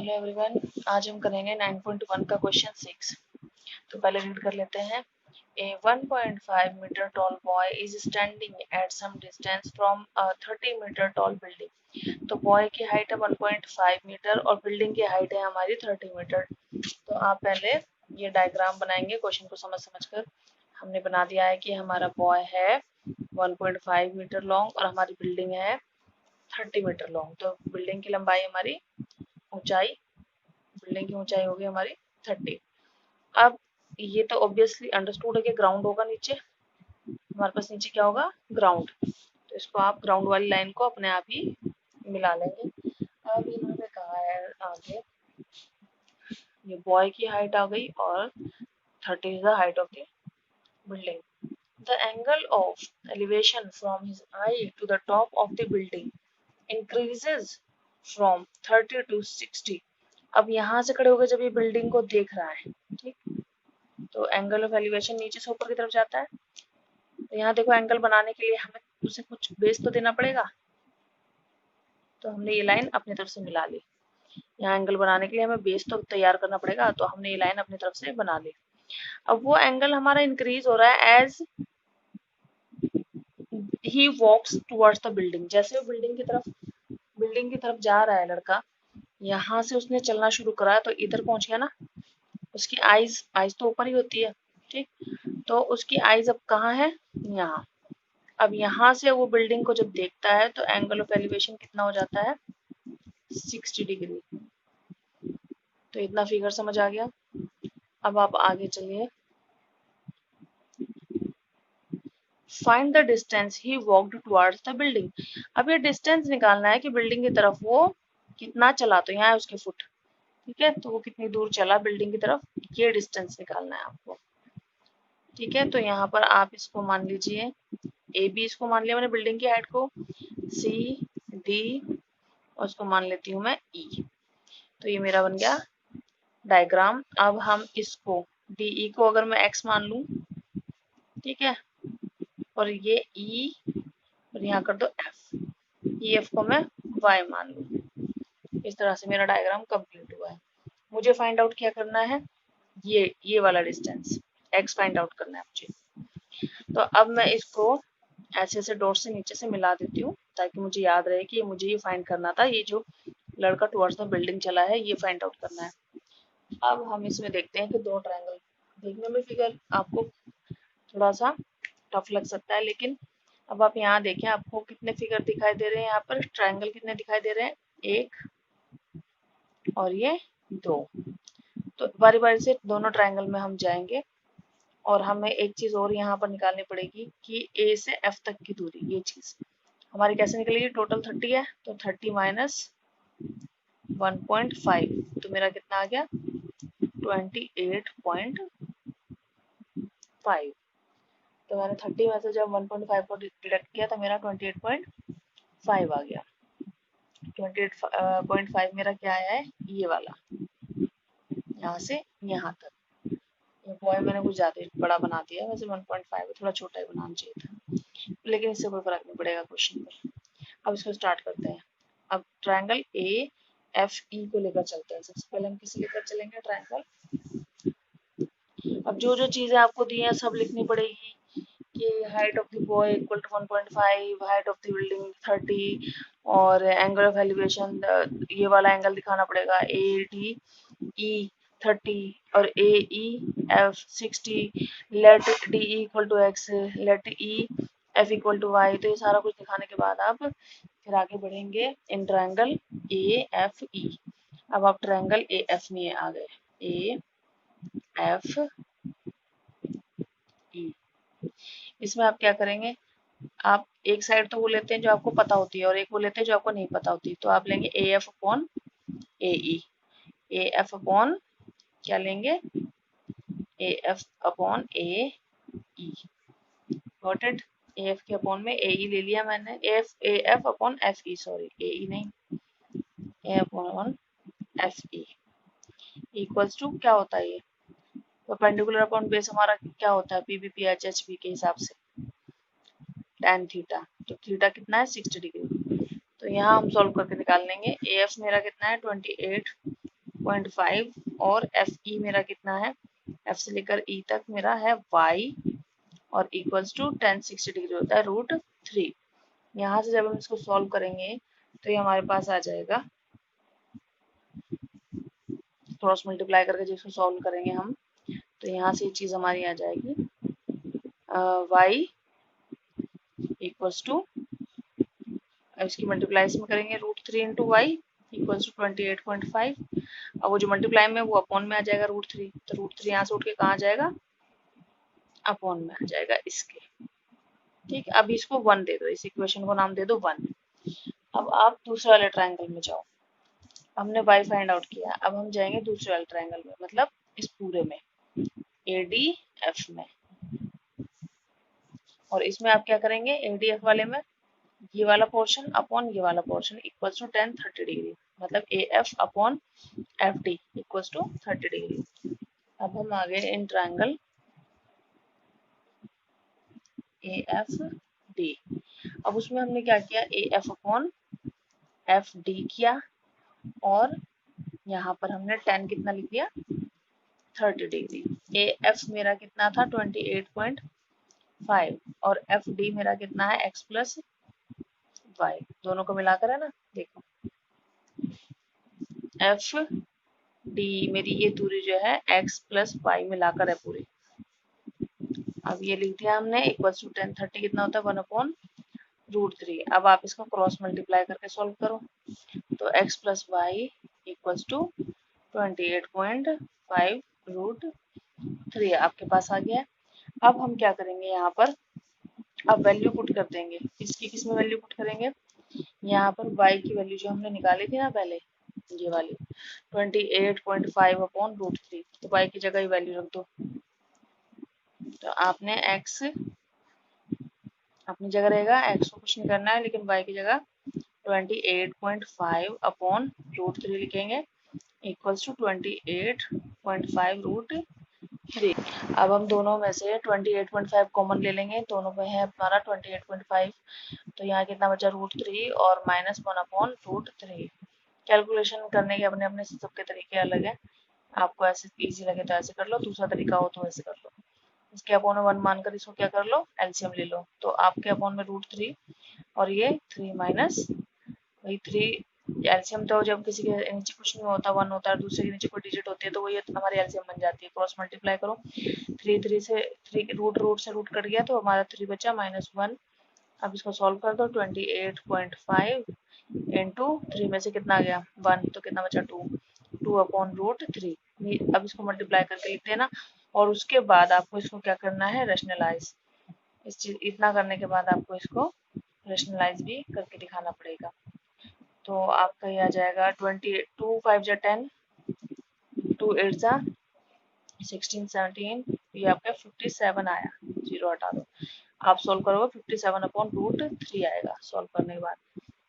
Hello everyone, आज हम करेंगे 9.1 का क्वेश्चन 6। तो पहले रीड कर लेते हैं। A 1.5 metre tall boy is standing at some distance from a 30 metre tall building. तो बॉय की हाइट है 1.5 मीटर और बिल्डिंग की हाइट है हमारी 30 मीटर। तो आप पहले ये डायग्राम बनाएंगे क्वेश्चन को समझ कर। हमने बना दिया है कि हमारा बॉय है 1.5 मीटर लॉन्ग और हमारी बिल्डिंग है 30 मीटर लॉन्ग। तो बिल्डिंग की लंबाई हमारी बिल्डिंग की ऊंचाई होगी हमारी 30। अब ये तो ऑब्वियसली अंडरस्टूड है कि ग्राउंड होगा नीचे, हमारे पास नीचे क्या होगा, ग्राउंड। तो इसको आप ग्राउंड वाली लाइन को अपने आप ही मिला लेंगे। अब इन्होंने कहा है आगे, ये बॉय की हाइट आ गई और 30 is the height of the building. The angle of elevation from his eye to the top of the building increases from 30 to 60। अब यहाँ से खड़े होकर जब ये बिल्डिंग को देख रहा है, ठीक, तो एंगल ऑफ एलिवेशन नीचे से ऊपर की तरफ जाता है। तो यहाँ देखो, एंगल बनाने के लिए हमें उसे कुछ बेस तो देना पड़ेगा। तो हमने ये लाइन अपनी तरफ से मिला ली। यहाँ एंगल बनाने के लिए हमें बेस तो तैयार करना पड़ेगा, तो हमने ये लाइन अपनी तरफ से बना ली। अब वो एंगल हमारा इंक्रीज हो रहा है as he walks towards the building. जैसे वो बिल्डिंग की तरफ जा रहा है लड़का, यहाँ से उसने चलना शुरू करा तो इधर पहुंच गया ना। उसकी आईज तो ऊपर ही होती है, ठीक। तो उसकी आईज अब कहाँ है, यहाँ। अब यहाँ से वो बिल्डिंग को जब देखता है तो एंगल ऑफ एलिवेशन कितना हो जाता है, 60 डिग्री। तो इतना फिगर समझ आ गया। अब आप आगे चलिए। Find the distance he walked towards the building. अब ये डिस्टेंस निकालना है कि बिल्डिंग की तरफ वो कितना चला। तो यहाँ है उसके फुट, ठीक है। तो वो कितनी दूर चला बिल्डिंग की तरफ, ये डिस्टेंस निकालना है आपको, ठीक है। तो यहाँ पर आप इसको मान लीजिए ए बी, इसको मान लिया मैंने बिल्डिंग की हाइट को, सी डी और उसको मान लेती हूँ मैं ई। तो ये मेरा बन गया डायग्राम। अब हम इसको डी ई को अगर मैं एक्स मान लूं, ठीक है, और ये ई और यहाँ कर दो एफ, ई एफ को मैं वाई मान लूं। इस तरह से मेरा डायग्राम कंप्लीट हुआ है। मुझे फाइंड आउट क्या करना है, ये वाला डिस्टेंस एक्स फाइंड आउट करना है मुझे। तो अब मैं इसको ऐसे ऐसे डॉट से नीचे से मिला देती हूँ ताकि मुझे याद रहे कि मुझे ये फाइंड करना था। ये जो लड़का टुवर्ड्स द बिल्डिंग चला है, ये फाइंड आउट करना है। अब हम इसमें देखते हैं कि दो ट्रायंगल, देखने में फिगर आपको थोड़ा सा टफ लग सकता है, लेकिन अब आप यहाँ देखें, आपको कितने फिगर दिखाई दे रहे हैं, यहाँ पर ट्रायंगल कितने दिखाई दे रहे हैं, एक और ये दो। तो बारी बारी से दोनों ट्रायंगल में हम जाएंगे और हमें एक चीज और यहाँ पर निकालनी पड़ेगी कि ए से एफ तक की दूरी, ये चीज हमारी कैसे निकलेगी। टोटल 30 है, तो 30 माइनस 1.5, तो मेरा कितना आ गया, 28.5। तो मैंने 30 में से जब 1.5 को डिडक्ट किया तो मेरा 28.5 आ गया। 28.5 मेरा क्या आया है, ये वाला, यहाँ से यहाँ तक। ये बॉय मैंने कुछ ज्यादा बड़ा बना दिया, वैसे 1.5 थोड़ा छोटा ही बनाना चाहिए था, लेकिन इससे कोई फर्क नहीं पड़ेगा क्वेश्चन में। अब इसको स्टार्ट करते हैं। अब ट्रायंगल ए एफ ई को लेकर चलते हैं। सबसे पहले हम किसे लेकर चलेंगे, ट्रायंगल। अब जो जो चीजें आपको दी हैं सब लिखनी पड़ेगी कि height of the boy equal to 1.5, height of the building 30 और एंगल ऑफ एलिवेशन, ये वाला एंगल दिखाना पड़ेगा, ए डी ई 30 और A E F 60, let D E equal to X, let E F equal to Y. तो ये सारा कुछ दिखाने के बाद आप फिर आगे बढ़ेंगे in triangle A F E. अब आप ट्रायंगल ए एफ में आ गए, ए एफ ई। इसमें आप क्या करेंगे, आप एक साइड तो वो लेते हैं जो आपको पता होती है और एक वो लेते हैं जो आपको नहीं पता होती। तो आप लेंगे A F upon A E, A F upon क्या लेंगे, A F upon A E. Got it. A F के अपॉन में ए ई ले लिया मैंने, A F upon F E, sorry A E नहीं, A upon F E equals to क्या होता है, ये परपेंडिकुलर अपॉन बेस हमारा क्या होता है, P B P H H B के हिसाब से tan थीटा। तो थीटा कितना है, 60 डिग्री। तो यहाँ हम सॉल्व करके निकाल लेंगे। ए एफ मेरा कितना है, 28 28.5 और एफ ई मेरा कितना है, एफ से लेकर ई तक मेरा है वाई और इक्वल्स टू 1060 डिग्री होता है √3। यहाँ से जब हम इसको सॉल्व करेंगे तो ये हमारे पास आ जाएगा, क्रॉस मल्टीप्लाई करके जिसको सॉल्व करेंगे हम, तो यहाँ से ये चीज़ हमारी आ जाएगी वाई इक्वल्स टू, इसकी मल्टीप्लाई इसमें करेंगे √3 इंटू वाई इक्वल्स टू 28.5। अब वो जो मल्टीप्लाई में वो अपॉन में आ जाएगा √3, तो √3 यहाँ से उठ के कहाँ जाएगा, अपॉन में आ जाएगा इसके। ठीक, अब इसको 1 दे दो, इस इक्वेशन को नाम दे दो 1। अब आप दूसरे वाले ट्रायंगल में जाओ, हमने y फाइंड आउट किया, अब हम जाएंगे दूसरे वाले ट्रायंगल में, मतलब इस पूरे में ADF में, और इसमें आप क्या करेंगे, ADF वाले में ये वाला पोर्शन अपॉन ये वाला पोर्शन इक्वल्स टू 10-30 डिग्री, मतलब AF upon FD equals to 30 degree. अब हम आ गए इन ट्रायंगल AFD। अब उसमें हमने क्या किया, AF अपॉन FD किया, और यहाँ पर हमने 10 कितना लिख दिया, 30 डिग्री। AF मेरा कितना था 28.5 और FD मेरा कितना है x प्लस वाई, दोनों को मिलाकर है ना, देखो FD मेरी ये दूरी जो है x प्लस वाई मिलाकर है पूरी। अब ये लिख दिया हमने इक्वल्स टू 10-30 कितना होता है 1/√3। अब आप इसको क्रॉस मल्टीप्लाई करके सॉल्व करो, तो x plus y equals to 28.5√3 आपके पास आ गया है। अब हम क्या करेंगे यहाँ पर, अब वैल्यू पुट कर देंगे, इसकी किस में वैल्यू पुट करेंगे, यहाँ पर y की वैल्यू जो हमने निकाली थी ना पहले, ये वाली 28.5/√3, तो y की जगह ही वैल्यू रख दो। तो आपने x अपनी जगह रहेगा, x को कुछ नहीं करना है, लेकिन y की जगह 28.5/√3 लिखेंगे इक्वल्स टू 28.5√3। अब हम दोनों में से 28.5 कॉमन ले लेंगे, दोनों में है हमारा 28.5, तो यहाँ कितना बचा √3 और -1/√3। कैलकुलेशन करने के अपने अपने सबके तरीके अलग है, आपको ऐसे इजी लगे तो ऐसे कर लो, दूसरा तरीका हो तो ऐसे कर लो। इसके अपॉन में 1 मानकर इसको क्या कर लो, एलसीएम ले लो, तो आपके अपॉन में √3 और ये 3 माइनस वही 3, एलसीएम तो जब किसी के नीचे कुछ नहीं होता 1 होता है, दूसरे के नीचे कोई डिजिट होती है तो वही हमारी एलसीएम बन जाती है। क्रॉस मल्टीप्लाई करो, 3 से 3 रूट से रूट कट गया तो हमारा 3 बचा -1। अब इसको सॉल्व कर दो, 28.5 इंटू 3 में से कितना आ गया 1, तो कितना बचा 2/√3। अब इसको मल्टीप्लाई करके लिख देना, और उसके बाद आपको इसको क्या करना है, रैशनलाइज। इस चीज इतना करने के बाद आपको इसको रैशनलाइज भी करके दिखाना पड़ेगा। तो आपका ये आ जाएगा 2 5 जा 10, 2 8 जा 16 17, ये आपका 57 आया, 0 हटा दो। आप सोल्व करोगे 57/√3 आएगा सोल्व करने के बाद।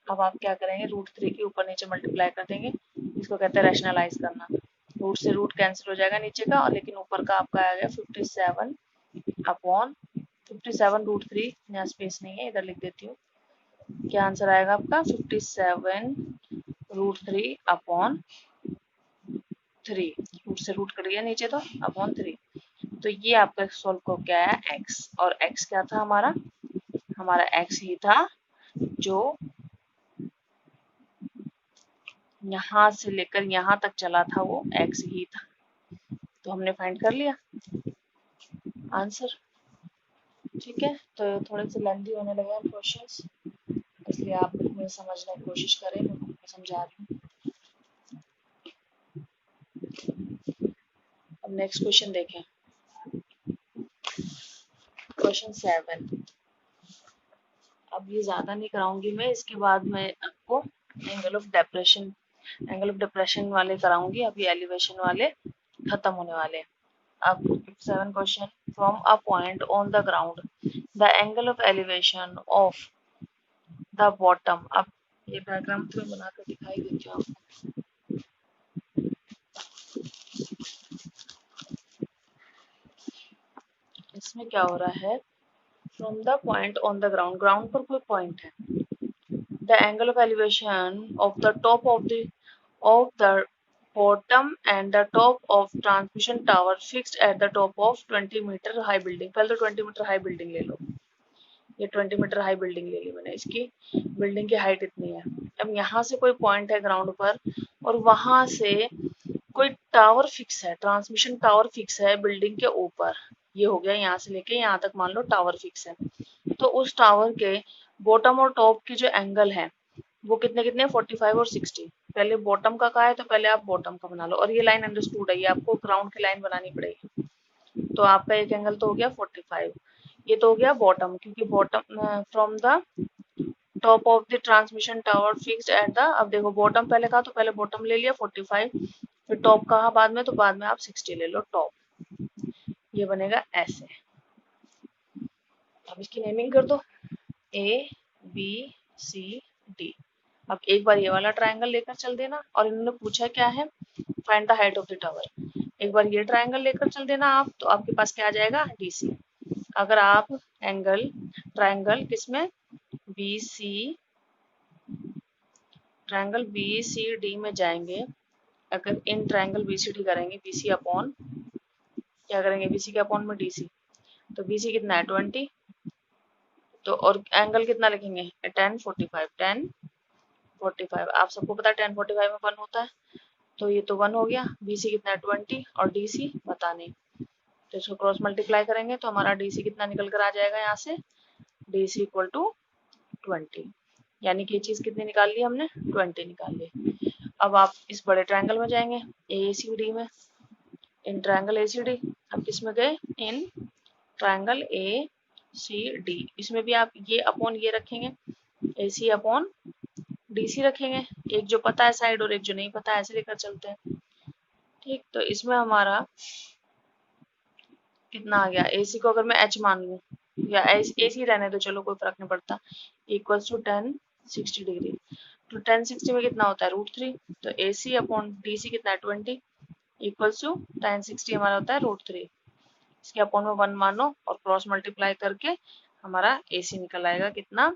अब आप क्या करेंगे, √3 के ऊपर नीचे मल्टीप्लाई कर देंगे, इसको कहते हैं रैशनलाइज करना। रूट से रूट कैंसिल हो जाएगा नीचे का, और लेकिन ऊपर का आपका आ गया 57/√3। यहाँ स्पेस नहीं है, इधर लिख देती हूँ। क्या आंसर आएगा आपका 57√3/3। रूट से रूट कट गया नीचे तो अपॉन 3। तो ये आपका सोल्व को क्या है, x, और x क्या था हमारा x ही था जो यहाँ से लेकर यहाँ तक चला था, वो x ही था। तो हमने फाइंड कर लिया आंसर। ठीक है, तो थोड़े से लेंथी होने लगे क्वेश्चंस, इसलिए आप मुझे समझने की कोशिश करें, मैं समझा रही हूँ। अब नेक्स्ट क्वेश्चन देखें, क्वेश्चन 7। अब ये ज्यादा नहीं कराऊंगी मैं, इसके बाद मैं आपको एंगल ऑफ डिप्रेशन वाले कराऊंगी, अभी एलिवेशन वाले खत्म होने वाले हैं। अब 7 question, from a point on the ground the angle of elevation of the bottom. अब ये डायग्राम तो बनाकर दिखाई देती हूँ आपको। इसमें क्या हो रहा है, from the point on the ground, ground पर कोई पॉइंट है, the angle of elevation of the top of the bottom and the top of transmission tower fixed at the top of 20 metre high building. पहले तो 20 metre high building ले लो। ये 20 metre high building ले ली मैंने, इसकी building की height इतनी है। अब यहाँ से कोई पॉइंट है ग्राउंड पर और वहां से कोई टावर फिक्स है, ट्रांसमिशन टावर फिक्स है बिल्डिंग के ऊपर। ये हो गया, यहाँ से लेके यहाँ तक मान लो टावर फिक्स है। तो उस टावर के बॉटम और टॉप की जो एंगल है वो कितने कितने 45 और 60। पहले बॉटम का है तो पहले आप बॉटम का बना लो। और ये लाइन अंडरस्टूड है, ये आपको ग्राउंड की लाइन बनानी पड़ेगी। तो आपका एक एंगल तो हो गया 45, ये तो हो गया बॉटम, क्योंकि bottom from the top of the transmission tower fixed at the, अब देखो बॉटम पहले कहा तो पहले बॉटम ले लिया 45, फिर टॉप कहा बाद में तो बाद में आप 60 ले लो टॉप। ये बनेगा ऐसे। अब इसकी नेमिंग कर दो ए बी सी डी। अब एक बार ये वाला ट्रायंगल लेकर चल देना, और इन्होंने पूछा क्या है, find the height of the tower. एक बार ये ट्रायंगल लेकर चल देना आप, तो आपके पास क्या आ जाएगा डीसी। अगर आप ट्रायंगल किसमें B C, triangle B C D में जाएंगे, अगर इन ट्रायंगल बी सी डी करेंगे, बीसी अपॉन क्या करेंगे, बीसी के अपॉन में डीसी, तो बीसी कितना है 20, तो और एंगल कितना लिखेंगे 1045, 1045। आप सबको पता है 1045 में 1 होता है, तो ये तो 1 हो गया। बीसी कितना है 20 और डीसी पता नहीं, तो इसको क्रॉस मल्टीप्लाई करेंगे तो हमारा डीसी कितना निकल कर आ जाएगा यहाँ से, डीसी इक्वल टू 20। यानी कि ये चीज कितनी निकाल ली हमने, 20 निकाल ली। अब आप इस बड़े ट्रायंगल में जाएंगे ए सी डी में, in triangle A C D. अब किस में गए, in triangle A C D. इसमें भी आप ये अपॉन ये रखेंगे, ए सी अपॉन डीसी रखेंगे, एक जो पता है साइड और एक जो नहीं पता है, ऐसे लेकर चलते हैं। ठीक, तो इसमें हमारा कितना आ गया, एसी को अगर मैं एच मान लूं या एसी रहने दो, चलो कोई फर्क नहीं पड़ता, इक्वल्स टू 1060 डिग्री। तो 1060 में कितना होता है √3, तो एसी अपॉन डीसी कितना है 20 इक्वल्स टू 1060 हमारा होता है √3। इसके अपॉन में 1 मानो और क्रॉस मल्टीप्लाई करके हमारा एसी निकल आएगा कितना,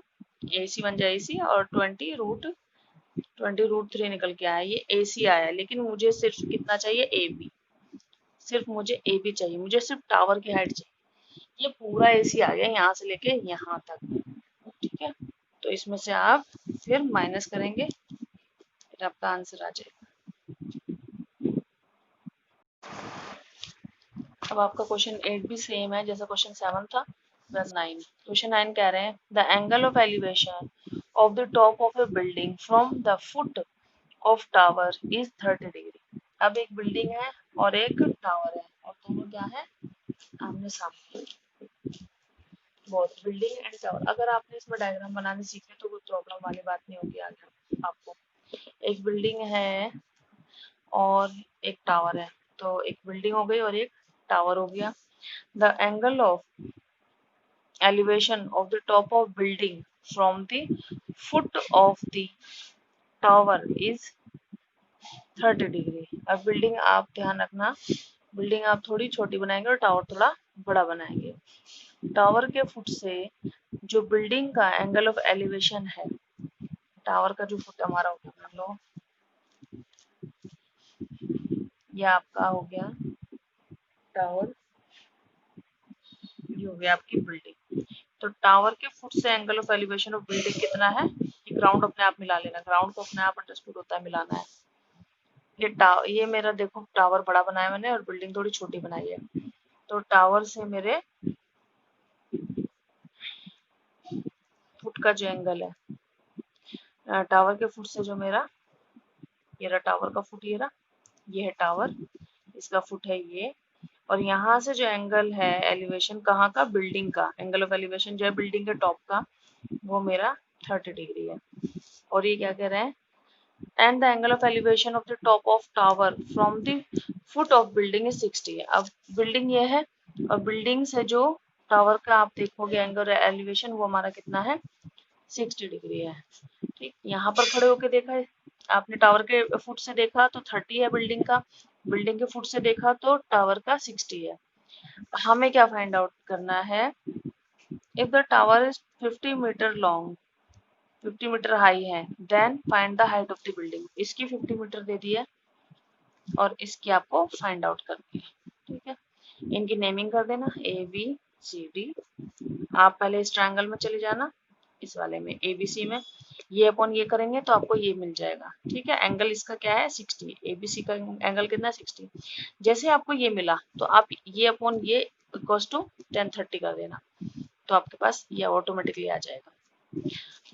एसी बन जाए एसी और 20 √3 निकल के आया, ये एसी आया। लेकिन मुझे सिर्फ कितना चाहिए, ए बी, सिर्फ मुझे ए बी चाहिए, मुझे सिर्फ टावर की हाइट चाहिए। ये पूरा एसी आ गया यहाँ से लेके यहाँ तक। ठीक है, तो इसमें से आप फिर माइनस करेंगे, फिर आपका आंसर आ जाएगा। अब आपका क्वेश्चन 8 भी सेम है जैसा क्वेश्चन 7 था, बस 9। क्वेश्चन 9 कह रहे हैं the angle of elevation of the top of A building from the foot of tower is 30 degree. अब एक बिल्डिंग है और एक टावर है और दोनों क्या है, आमने सामने। बहुत बिल्डिंग एंड टावर, अगर आपने इसमें डायग्राम बनाने सीखे तो कोई प्रॉब्लम वाली बात नहीं होगी आगे आपको। एक बिल्डिंग है और एक टावर है, तो एक बिल्डिंग हो गई और एक टावर हो गया। The angle of elevation of the top of building from the foot of the tower is 30 degree. अब बिल्डिंग आप ध्यान रखना, बिल्डिंग आप थोड़ी छोटी बनाएंगे और टावर थोड़ा बड़ा बनाएंगे। टावर के फुट से जो बिल्डिंग का एंगल ऑफ एलिवेशन है, टावर का जो फुट हमारा हो गया, मान लो ये आपका हो गया टावर, ये हो गया आपकी बिल्डिंग। तो टावर के फुट से angle of elevation of building कितना है, ग्राउंड अपने आप मिला लेना, ग्राउंड को अपने आप अंडरस्टूड होता है मिलाना है। ये मेरा देखो टावर बड़ा बनाया मैंने और बिल्डिंग थोड़ी छोटी बनाई है। तो टावर से मेरे फुट का जो एंगल है, टावर के फुट से जो मेरा, ये रहा टावर का फुट, ये है टावर, इसका फुट है ये, और यहाँ से जो एंगल है एलिवेशन कहाँ का, बिल्डिंग का एंगल ऑफ एलिवेशन जो है बिल्डिंग के टॉप का, वो मेरा 30 डिग्री है। और ये क्या कह रहे हैं, and the angle of elevation of the top of tower from the foot of building is 60। अब बिल्डिंग ये है और बिल्डिंग से जो टावर का आप देखोगे एंगल एलिवेशन वो हमारा कितना है 60 डिग्री है। ठीक, यहाँ पर खड़े होके देखा है आपने, टावर के फुट से देखा तो 30 है बिल्डिंग का, बिल्डिंग के फुट से देखा तो टावर का 60 है। हमें क्या फाइंड आउट करना है, if the tower is 50 meter long, 50 meter high है, then find the height of the building. इसकी 50 मीटर दे दी है और इसकी आपको फाइंड आउट करनी है। ठीक है, इनकी नेमिंग कर देना ABCD। आप पहले इस ट्रायंगल में चले जाना, इस वाले में ABC में, ये अपॉन ये करेंगे तो आपको ये मिल जाएगा। ठीक है, एंगल इसका क्या है 60, ABC का एंगल कितना है 60। जैसे आपको ये मिला तो आप ये अपॉन ये इक्वल्स टू 1030 कर देना, तो आपके पास ये ऑटोमेटिकली आ जाएगा।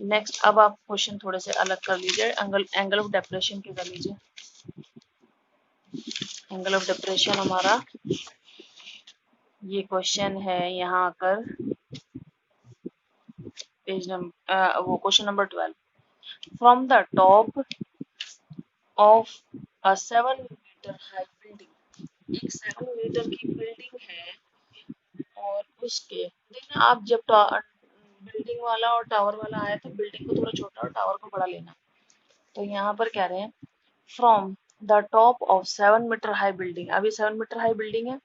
नेक्स्ट अब आप क्वेश्चन थोड़े से अलग कर लीजिए, एंगल ऑफ डेप्रेशन के कर लीजिए। एंगल ऑफ डेप्रेशन हमारा ये क्वेश्चन है यहाँ आकर पेज नंबर वो question number 12। From the top of a 7 metre high building, एक 7 मीटर की बिल्डिंग है और उसके देखना आप जब बिल्डिंग वाला और टावर वाला आया तो बिल्डिंग को थोड़ा छोटा और टावर को बड़ा लेना। तो यहाँ पर कह रहे हैं from the top of 7 metre high building, अभी 7 मीटर हाई बिल्डिंग है,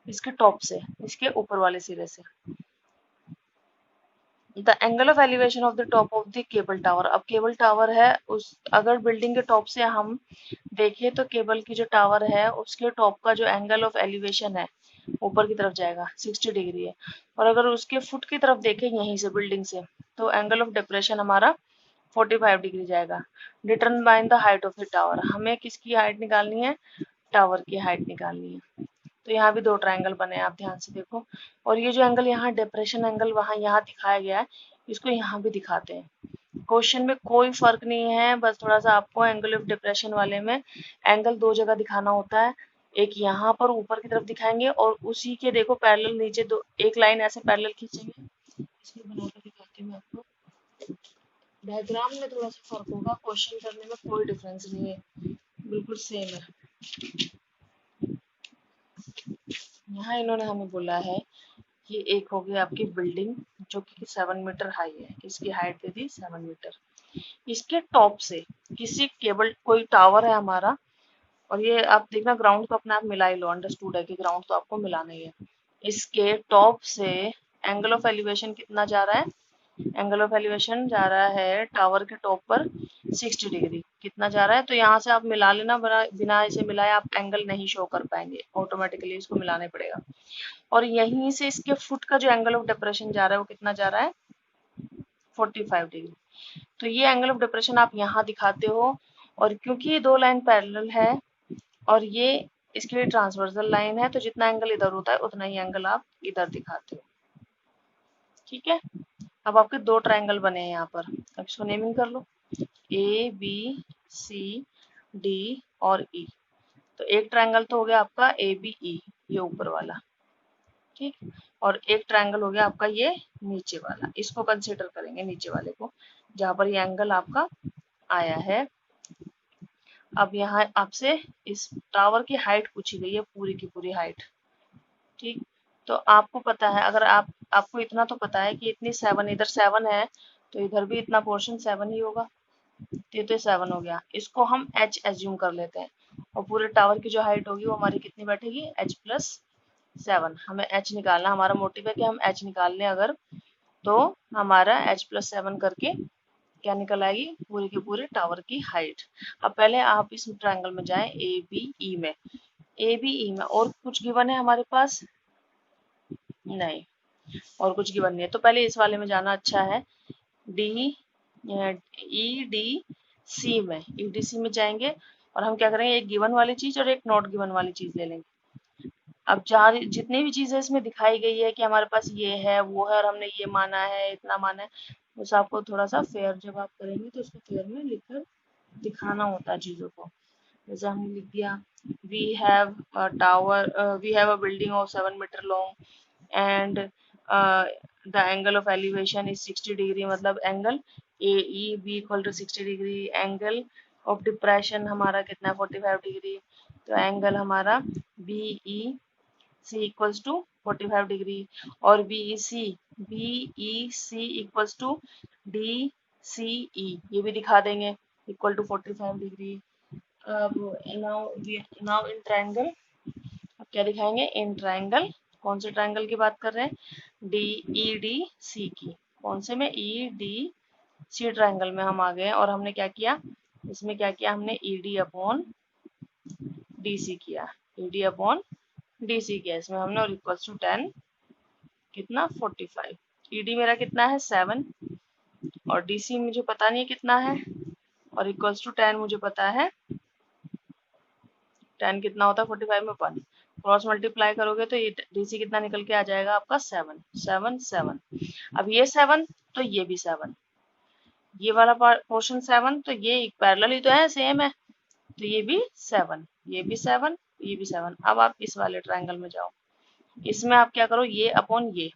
इसके टॉप से, इसके ऊपर वाले सिरे से, the angle of elevation of the top of the cable tower. अब केबल टावर है उस, अगर बिल्डिंग के टॉप से हम देखें तो केबल की जो टावर है उसके टॉप का जो एंगल ऑफ एलिवेशन है ऊपर की तरफ जाएगा 60 डिग्री है, और अगर उसके फुट की तरफ देखें यहीं से बिल्डिंग से तो एंगल ऑफ डिप्रेशन हमारा 45 डिग्री जाएगा। Determine by the height of the tower, हमें किसकी हाइट निकालनी है, टावर की हाइट निकालनी है। तो यहाँ भी दो ट्रायंगल बने हैं, आप ध्यान से देखो, और ये जो एंगल यहाँ डिप्रेशन एंगल वहाँ यहाँ दिखाया गया है इसको यहाँ भी दिखाते हैं। क्वेश्चन में कोई फर्क नहीं है, बस थोड़ा सा आपको एंगल ऑफ डिप्रेशन वाले में एंगल दो जगह दिखाना होता है, एक यहाँ पर ऊपर की तरफ दिखाएंगे और उसी के देखो पैरेलल नीचे दो एक लाइन ऐसे पैरेलल खींचेंगे। इसको बनाकर दिखाती हूँ मैं आपको, डायग्राम में थोड़ा सा फर्क होगा, क्वेश्चन करने में कोई डिफरेंस नहीं है, बिल्कुल सेम है। यहाँ इन्होंने हमें बोला है ये एक हो गई आपकी बिल्डिंग जो कि 7 मीटर हाई है, इसकी हाइट दे दी 7 मीटर। इसके टॉप से किसी केबल कोई टावर है हमारा, और ये आप देखना ग्राउंड तो अपने आप मिला ही लो, अंडरस्टूड है कि ग्राउंड तो आपको मिलाना ही है। इसके टॉप से एंगल ऑफ एलिवेशन कितना जा रहा है, एंगल ऑफ एलिवेशन जा रहा है टावर के टॉप पर 60 डिग्री, कितना जा रहा है, तो यहाँ से आप मिला लेना, बिना इसे मिलाए आप एंगल नहीं शो कर पाएंगे, ऑटोमेटिकली इसको मिलाना ही पड़ेगा। और यहीं से इसके फुट का जो एंगल ऑफ डिप्रेशन जा रहा है वो कितना जा रहा है 45 डिग्री। तो ये एंगल ऑफ डिप्रेशन आप यहाँ दिखाते हो, और क्योंकि ये दो लाइन पैरेलल है और ये इसके लिए ट्रांसवर्सल लाइन है तो जितना एंगल इधर होता है उतना ही एंगल आप इधर दिखाते हो। ठीक है, अब आपके दो ट्रायंगल बने हैं यहाँ पर, अब इसको नेमिंग कर लो ABCD और E। तो एक ट्रायंगल तो हो गया आपका ABE, ये ऊपर वाला, ठीक, और एक ट्रायंगल हो गया आपका ये नीचे वाला, इसको कंसीडर करेंगे नीचे वाले को जहां पर ये एंगल आपका आया है। अब यहाँ आपसे इस टावर की हाइट पूछी गई है, पूरी की पूरी हाइट, ठीक, तो आपको पता है, अगर आपको इतना तो पता है कि इतनी 7 इधर 7 है तो इधर भी इतना पोर्शन 7 ही होगा, तो 7 हो गया, इसको हम h एज्यूम कर लेते हैं, और पूरे टावर की जो हाइट होगी वो हमारी कितनी बैठेगी h+7। हमें h निकालना, हमारा मोटिव है कि हम h निकाल लें अगर, तो हमारा h+7 करके क्या निकल आएगी, पूरे के पूरे टावर की हाइट। अब पहले आप इस ट्रायंगल में जाएं ABE में, ABE में और कुछ गिवन है हमारे पास नहीं, और कुछ गिवन नहीं है, तो पहले इस वाले में जाना अच्छा है, EDC में, EDC में जाएंगे और हम क्या करेंगे, एक गिवन वाली चीज और एक नॉट गिवन वाली चीज ले लेंगे। अब जहाँ जितनी भी चीजें इसमें दिखाई गई है कि हमारे पास ये है वो है और हमने ये माना है इतना माना है, उस आपको थोड़ा सा फेयर जब आप करेंगे तो उसको फेयर में लिखकर दिखाना होता है चीजों को। जैसे हमने लिख दिया we have a tower, we have a building of 7 meter long and the angle of elevation is 60 degree, मतलब angle AEB equal to 60 degree, angle of depression हमारा कितना 45 डिग्री, तो एंगल हमारा BEC इक्वल्स टू 45 डिग्री, और BEC equals to DCE ये भी दिखा देंगे इक्वल टू 45 डिग्री। अब नाउ इन ट्रायंगल, अब क्या दिखाएंगे इन ट्रायंगल, कौन से ट्रायंगल की बात कर रहे हैं, DEDC की, कौन से में EDC ट्रायंगल में हम आ गए और हमने क्या किया, इसमें क्या किया हमने ED अपॉन DC किया, AD अपॉन DC किया इसमें हमने, और इक्वल्स टू 10 कितना 45। ED मेरा कितना है 7 और DC मुझे पता नहीं है कितना है, और इक्वल्स टू 10 मुझे पता है 10 कितना होता है 45 में 1, क्रॉस मल्टीप्लाई करोगे तो ये DC कितना निकल के आ जाएगा आपका 7 7 7। अब ये 7 तो ये भी 7, ये वाला पोर्शन 7 तो ये पैरेलल ही तो है, सेम है, तो ये भी 7, ये भी 7, ये भी 7। अब आप इस वाले ट्रायंगल में जाओ, इसमें आप क्या करो, ये अपॉन ये,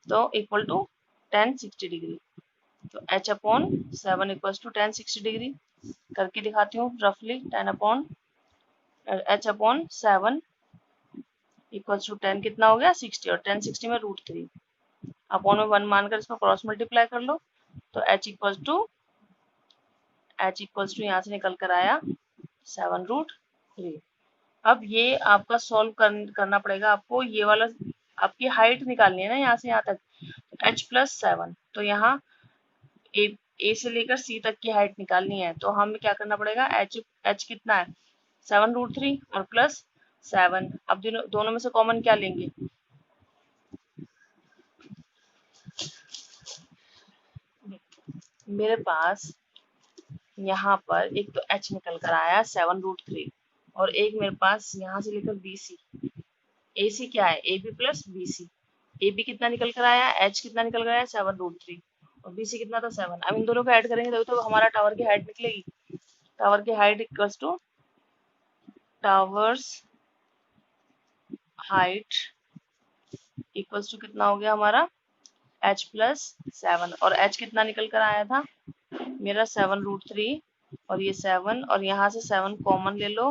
तो इक्वल टू 10 60 डिग्री, तो h upon 7 equal to 10 60 degree करके दिखाती हूँ रफली। 10 upon h upon 7 equal to 10 कितना हो गया 60, और 10 60 में √3 अपॉन में 1 मानकर इसको क्रॉस मल्टीप्लाई कर लो, तो h इक्वल टू यहाँ से निकल कर आया 7√3। अब ये आपका सॉल्व करना पड़ेगा आपको, ये वाला आपकी हाइट निकालनी है ना यहाँ से यहाँ तक, h प्लस 7, तो यहाँ ए से लेकर सी तक की हाइट निकालनी है, तो हमें क्या करना पड़ेगा, h कितना है 7√3 और प्लस 7। अब दोनों में से कॉमन क्या लेंगे, मेरे पास यहाँ पर एक तो h निकल कर आया 7√3, और एक मेरे पास यहाँ से लेकर BC, AC क्या है AB प्लस BC, AB कितना निकल कर आया, h कितना निकल कर आया 7√3, और BC कितना था 7। अब इन दोनों को ऐड करेंगे तभी तो हमारा टावर की हाइट निकलेगी। टावर की height equals to tower's height equals to कितना हो गया हमारा h प्लस 7, और h कितना निकल कर आया था मेरा 7√3, और ये 7, और यहाँ से 7 कॉमन ले लो,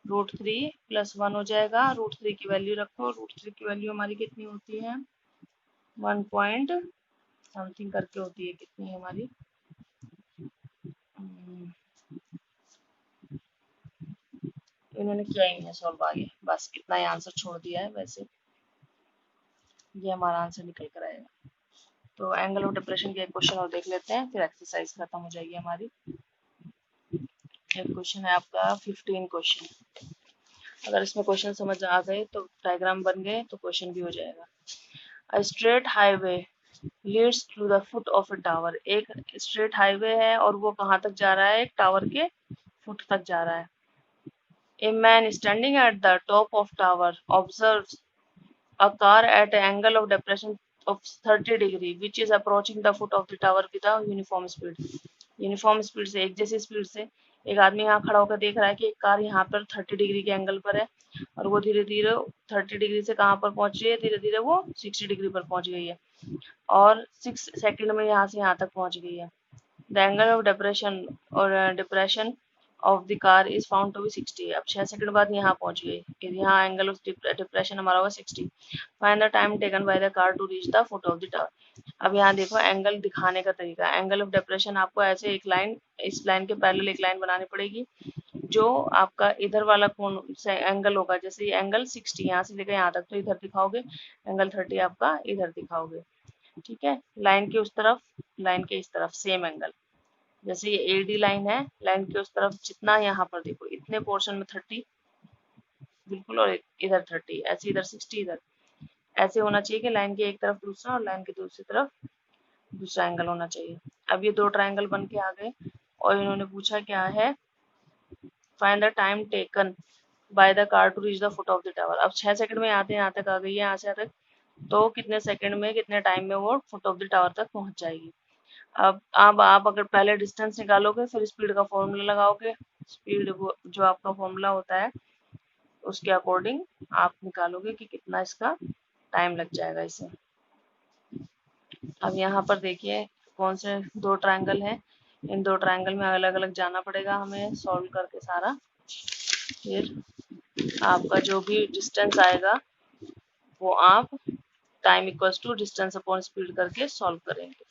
√3 प्लस 1 हो जाएगा, √3 की वैल्यू रखो, √3 की वैल्यू हमारी कितनी होती है 1 पॉइंट समथिंग करके होती है, कितनी है हमारी, इन्होंने किया ही नहीं है सॉल्व आगे, बस इतना ही आंसर छोड़ दिया है, वैसे ये हमारा आंसर निकल कर आएगा। तो एंगल ऑफ डिप्रेशन के एक क्वेश्चन और देख लेते हैं, फिर एक्सरसाइज खत्म हो जाएगी हमारी। एक क्वेश्चन है आपका 15 क्वेश्चन, अगर इसमें क्वेश्चन समझ आ गए तो डायग्राम बन गए तो क्वेश्चन भी हो जाएगा। A straight highway leads to the foot of a tower, एक स्ट्रेट हाईवे है और वो कहाँ तक जा रहा है, एक टावर के फुट तक जा रहा है। A man standing at the top of tower observes a car at an angle of depression of 30 degree which is approaching the foot of the tower with a uniform speed. Uniform speed से, एक जैसी speed से एक आदमी यहाँ खड़ा होकर देख रहा है कि एक कार यहाँ पर 30 डिग्री के एंगल पर है, और वो धीरे धीरे 30 डिग्री से कहाँ पर पहुंच रही है, धीरे धीरे वो 60 डिग्री पर पहुंच गई है, और 6 सेकंड में यहाँ से यहाँ तक पहुंच गई है। द एंगल ऑफ डिप्रेशन और depression of the car is found to be 60। अब 6 सेकंड बाद यहाँ पहुंच गई, यहाँ एंगल ऑफ डिप्रेशन हमारा होगा 60। Find the time taken by the car to reach the foot of the tower. अब यहाँ देखो एंगल दिखाने का तरीका, एंगल ऑफ डिप्रेशन आपको ऐसे एक लाइन, इस लाइन के पैरेलल एक लाइन बनानी पड़ेगी, जो आपका इधर वाला कोण से एंगल होगा, जैसे ये एंगल 60 यहाँ से लेकर यहाँ तक, तो इधर दिखाओगे, एंगल 30 आपका इधर दिखाओगे, ठीक है। लाइन के उस तरफ, लाइन के इस तरफ सेम एंगल, जैसे ये AD लाइन है, लाइन के उस तरफ जितना यहाँ पर देखो इतने पोर्शन में 30 बिल्कुल, और इधर 30, ऐसे इधर 60, इधर ऐसे होना चाहिए कि लाइन के एक तरफ दूसरा और लाइन के दूसरी तरफ दूसरा एंगल होना चाहिए। अब ये दो ट्रायंगल बन के आ गए, और इन्होंने पूछा क्या है, find the time taken by the car to reach the foot of the tower. अब 6 सेकंड में आते यहाँ तक आ गई है, यहाँ से यहाँ तक, तो कितने सेकंड में कितने टाइम में वो फुट ऑफ द टावर तक पहुंच जाएगी। अब आप अगर पहले डिस्टेंस निकालोगे फिर स्पीड का फॉर्मूला लगाओगे, स्पीड जो आपका फॉर्मूला होता है उसके अकॉर्डिंग आप निकालोगे कि कितना इसका टाइम लग जाएगा इसे। अब यहाँ पर देखिए कौन से दो ट्रायंगल हैं, इन दो ट्रायंगल में अलग अलग जाना पड़ेगा हमें सॉल्व करके सारा, फिर आपका जो भी डिस्टेंस आएगा वो आप time equals to distance upon speed करके सॉल्व करेंगे।